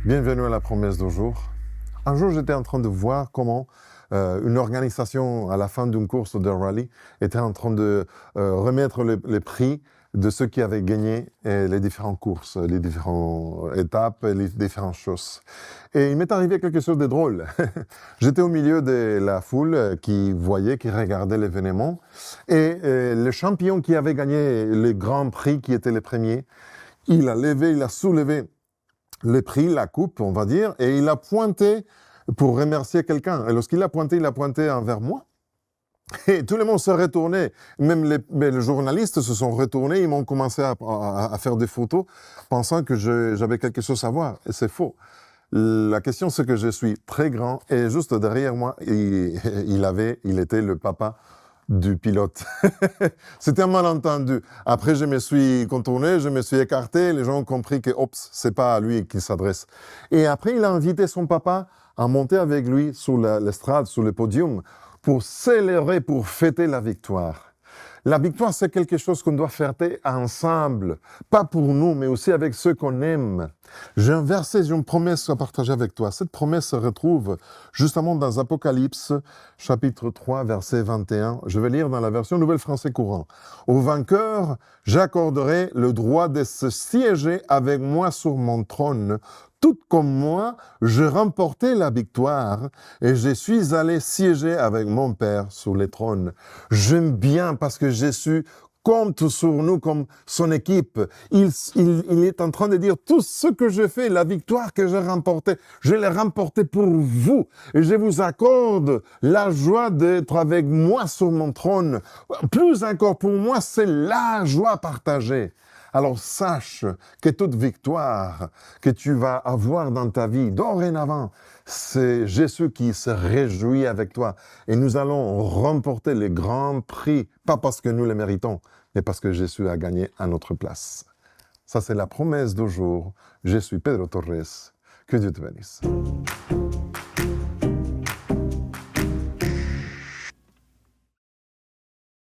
Bienvenue à la promesse du jour. Un jour, j'étais en train de voir comment une organisation, à la fin d'une course de rallye, était en train de remettre les prix de ceux qui avaient gagné les différentes courses, les différentes étapes, les différentes choses. Et il m'est arrivé quelque chose de drôle. J'étais au milieu de la foule qui voyait, qui regardait l'événement, et le champion qui avait gagné le grand prix, qui était le premier, il a soulevé le prix, la coupe, on va dire, et il a pointé pour remercier quelqu'un. Et lorsqu'il a pointé envers moi. Et tout le monde s'est retourné. Même les journalistes se sont retournés. Ils m'ont commencé à faire des photos pensant que j'avais quelque chose à voir. Et c'est faux. La question, c'est que je suis très grand et juste derrière moi, il était le papa du pilote. C'était un malentendu. Après, je me suis contourné, je me suis écarté, les gens ont compris que, oups, c'est pas à lui qu'il s'adresse. Et après, il a invité son papa à monter avec lui sur l'estrade, sur le podium, pour célébrer, pour fêter la victoire. La victoire, c'est quelque chose qu'on doit fêter ensemble, pas pour nous, mais aussi avec ceux qu'on aime. J'ai un verset, j'ai une promesse à partager avec toi. Cette promesse se retrouve justement dans Apocalypse, chapitre 3, verset 21. Je vais lire dans la version Nouvelle Français Courant. « Au vainqueur, j'accorderai le droit de se siéger avec moi sur mon trône. Tout comme moi, je remportais la victoire et je suis allé siéger avec mon Père sur le trône. » J'aime bien parce que Jésus compte sur nous comme son équipe. Il est en train de dire tout ce que je fais, la victoire que j'ai remportée, je l'ai remportée pour vous. Et je vous accorde la joie d'être avec moi sur mon trône. Plus encore pour moi, c'est la joie partagée. Alors sache que toute victoire que tu vas avoir dans ta vie, dorénavant, c'est Jésus qui se réjouit avec toi. Et nous allons remporter les grands prix, pas parce que nous les méritons, mais parce que Jésus a gagné à notre place. Ça, c'est la promesse du jour. Je suis Pedro Torres. Que Dieu te bénisse.